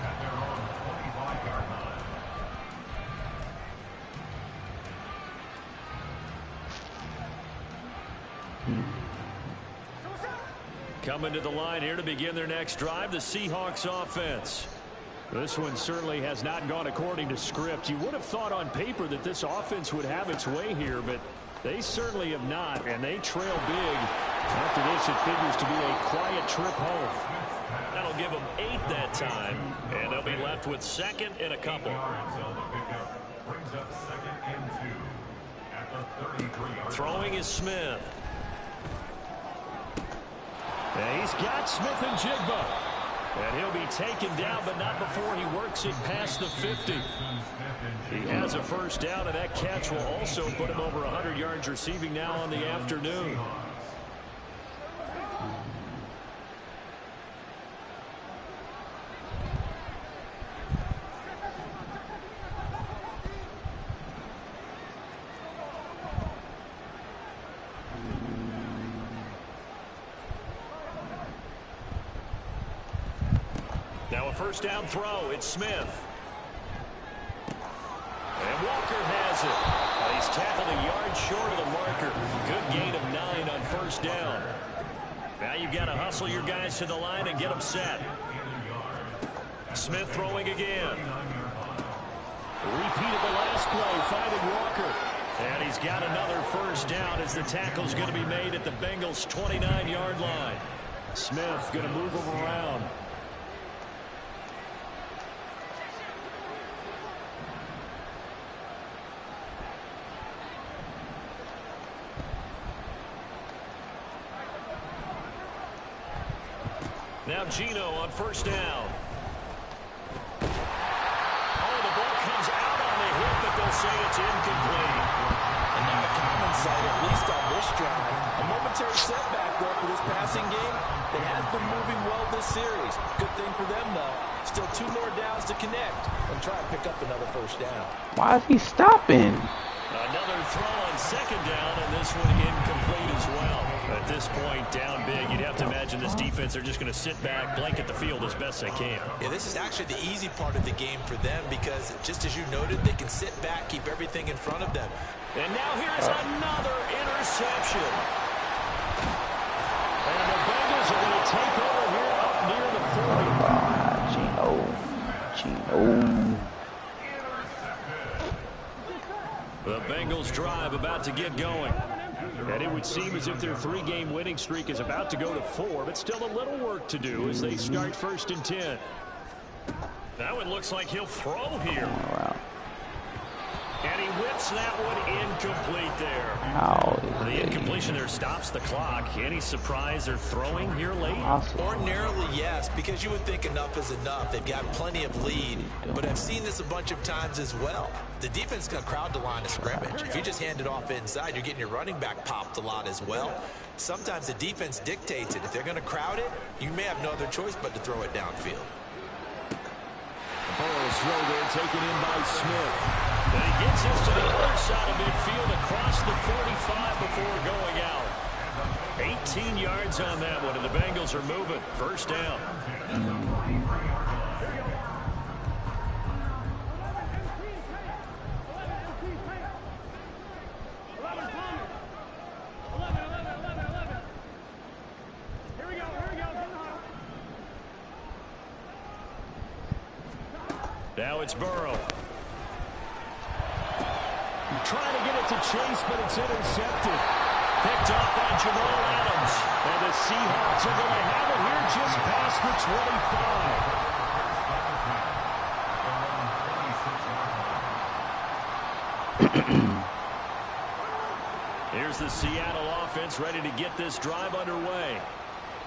at their own 25-yard line. Coming to the line here to begin their next drive, the Seahawks offense. This one certainly has not gone according to script. You would have thought on paper that this offense would have its way here, but they certainly have not, and they trail big. After this, it figures to be a quiet trip home. That'll give them 8 that time, and they'll be left with second and a couple. Brings up second and 2 at the 33-yard. Throwing is Smith. And he's got Smith and Jigba. And he'll be taken down, but not before he works it past the 50. He has a first down, and that catch will also put him over 100 yards receiving now on the afternoon. Now a first down throw. It's Smith. And Walker has it. He's tackled a yard short of the marker. Good gain of 9 on first down. Now you've got to hustle your guys to the line and get them set. Smith throwing again. Repeated the last play, finding Walker. And he's got another first down as the tackle's going to be made at the Bengals' 29-yard line. Smith going to move him around. Now Gino on first down. Oh, the ball comes out on the hit, but they'll say it's incomplete. And now a common sight, at least on this drive. A momentary setback, though, for this passing game. It has been moving well this series. Good thing for them, though. Still 2 more downs to connect and try and pick up another first down. Why is he stopping? Another throw on second down, and this one incomplete as well. At this point, down big, you'd have to imagine this defense are just going to sit back, blanket the field as best they can. Yeah, this is actually the easy part of the game for them because, just as you noted, they can sit back, keep everything in front of them. And now here's another interception. And the Bengals are going to take over here up near the 40. Gino. The Bengals drive about to get going. And it would seem as if their 3-game winning streak is about to go to 4, but still a little work to do as they start first and 10. That one looks like he'll throw here. Wow. And he whips that one incomplete there. How The incompletion there stops the clock. Any surprise they're throwing here late? Ordinarily, yes, because you would think enough is enough. They've got plenty of lead, but I've seen this a bunch of times as well. The defense is going to crowd the line of scrimmage. If you just hand it off inside, you're getting your running back popped a lot as well. Sometimes the defense dictates it. If they're going to crowd it, you may have no other choice but to throw it downfield. Burrow's throw there taken in by Smith. And he gets this to the other side of midfield across the 45 before going out. 18 yards on that one, and the Bengals are moving. First down. Now it's Burrow. Trying to get it to Chase, but it's intercepted. Picked off by Jamal Adams. And the Seahawks are going to have it here just past the 25. Here's the Seattle offense ready to get this drive underway.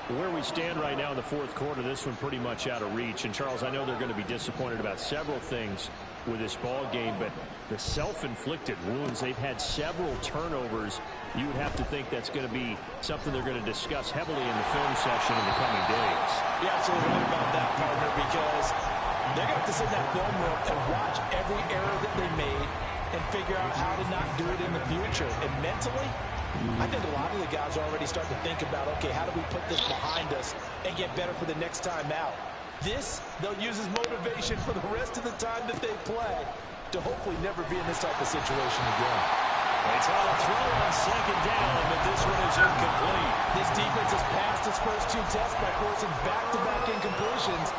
Where we stand right now in the fourth quarter, this one pretty much out of reach. And, Charles, I know they're going to be disappointed about several things with this ball game, but the self-inflicted wounds, they've had several turnovers. You would have to think that's going to be something they're going to discuss heavily in the film session in the coming days. You're absolutely right about that, partner, because They're going to have to sit in that film room and watch every error that they made and figure out how to not do it in the future. And mentally, I think a lot of the guys are already starting to think about, okay, how do we put this behind us and get better for the next time out? This, they'll use as motivation for the rest of the time that they play to hopefully never be in this type of situation again. They try to throw on second down, but this one is incomplete. This defense has passed its first two tests by forcing back-to-back incompletions.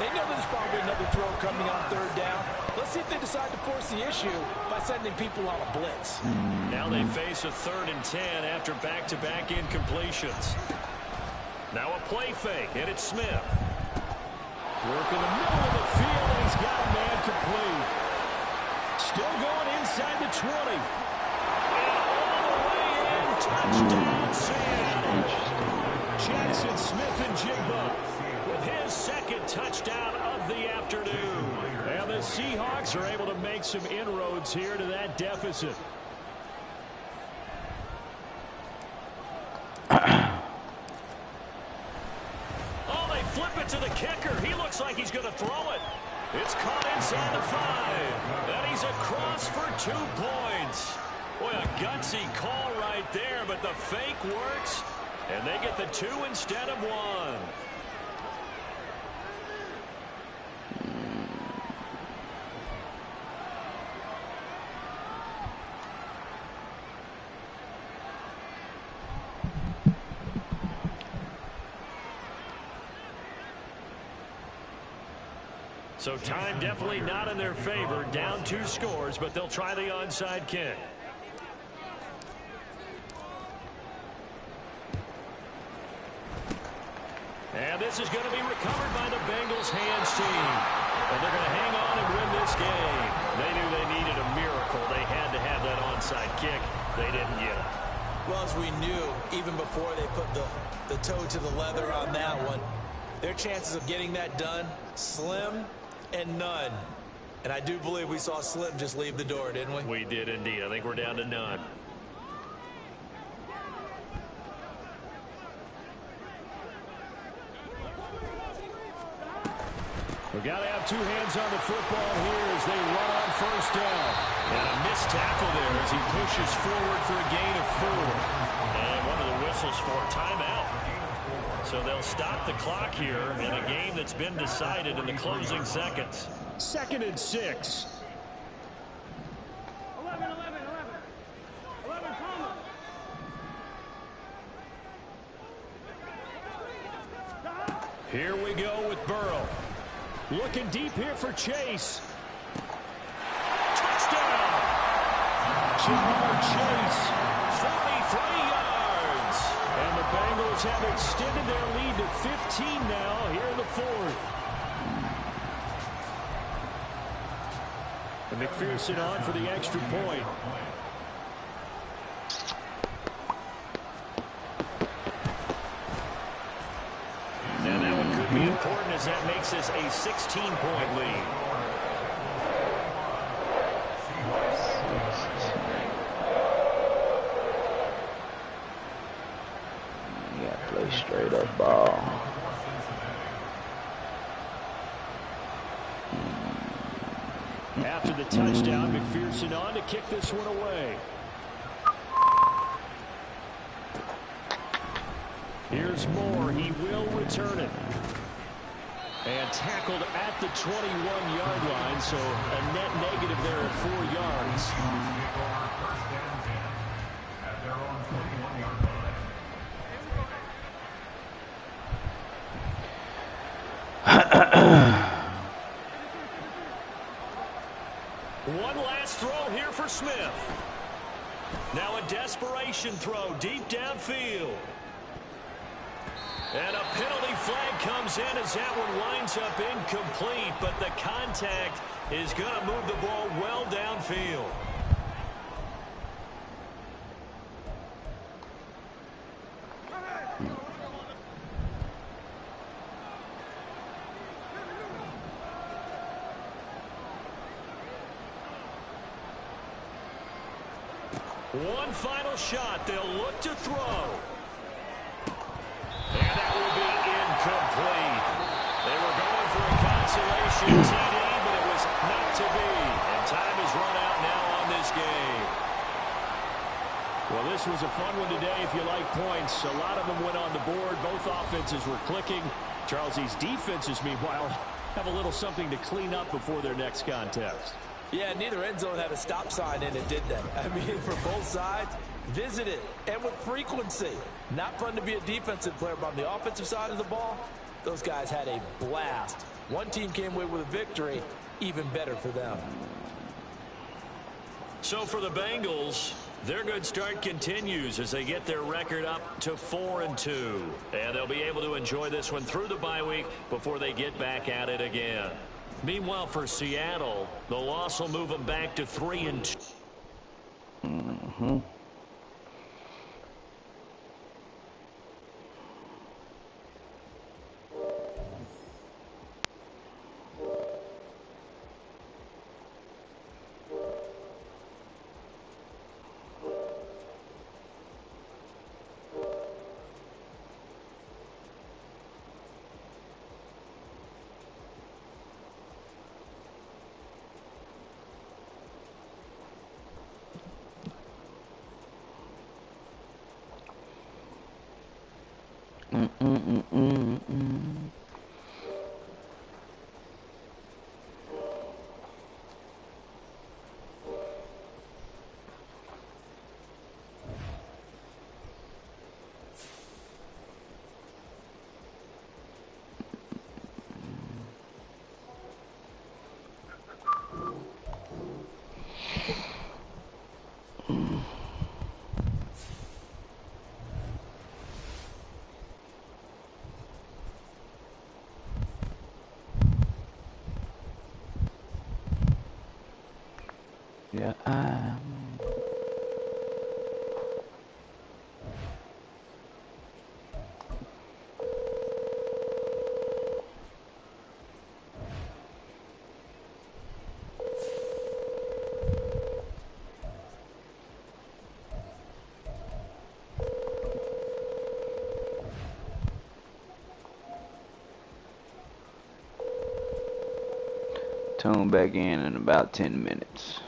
They know there's probably another throw coming on third down. Let's see if they decide to force the issue by sending people on a blitz. Now they face a 3rd and 10 after back-to-back incompletions. Now a play fake, and it's Smith. Work in the middle of the field, and he's got a man complete. Still going inside the 20. And all the way in, touchdown Seattle. Jackson Smith-Njigba with his second touchdown of the afternoon. And the Seahawks are able to make some inroads here to that deficit. Oh, they flip it to the kicker. He looks like he's going to throw it. It's caught inside the 5. And he's across for 2 points. Boy, a gutsy call right there, but the fake works. And they get the 2 instead of 1. So time definitely not in their favor. Down 2 scores, but they'll try the onside kick. And this is going to be recovered by the Bengals hands team. And they're going to hang on and win this game. They knew they needed a miracle. They had to have that onside kick. They didn't get it. Well, as we knew, even before they put the toe to the leather on that one, their chances of getting that done, slim and none. And I do believe we saw Slim just leave the door, didn't we? We did indeed. I think we're down to none. We've got to have 2 hands on the football here as they run on first down. And a missed tackle there as he pushes forward for a gain of 4. And one of the whistles for a timeout. So they'll stop the clock here in a game that's been decided in the closing seconds. 2nd and 6. 11, comma. Here we go with Burrow. Looking deep here for Chase. Touchdown! Jamar Chase, 43 yards. And the Bengals have extended their lead to 15 now here in the 4th. And McPherson on for the extra point. And that one could be important as that makes this a 16-point lead. You got to play straight up ball. After the touchdown, McPherson on to kick this one away. Here's Moore. He will return it. And tackled at the 21-yard line, so a net negative there of 4 yards. At their own 21-yard line. One last throw here for Smith. Now a desperation throw deep downfield. And a penalty flag comes in as that one winds up incomplete, but the contact is going to move the ball well downfield. One final shot. They'll look to throw. And that will be incomplete. They were going for a consolation TD, but it was not to be. And time is run out now on this game. Well, this was a fun one today if you like points. A lot of them went on the board. Both offenses were clicking. Charles, these defenses, meanwhile, have a little something to clean up before their next contest. Yeah, neither end zone had a stop sign in it, did they? I mean, for both sides, visited and with frequency. Not fun to be a defensive player, but on the offensive side of the ball, those guys had a blast. One team came away with a victory, even better for them. So for the Bengals, their good start continues as they get their record up to 4-2. And they'll be able to enjoy this one through the bye week before they get back at it again. Meanwhile, for Seattle, the loss will move them back to 3-2. Yeah, tune back in about 10 minutes.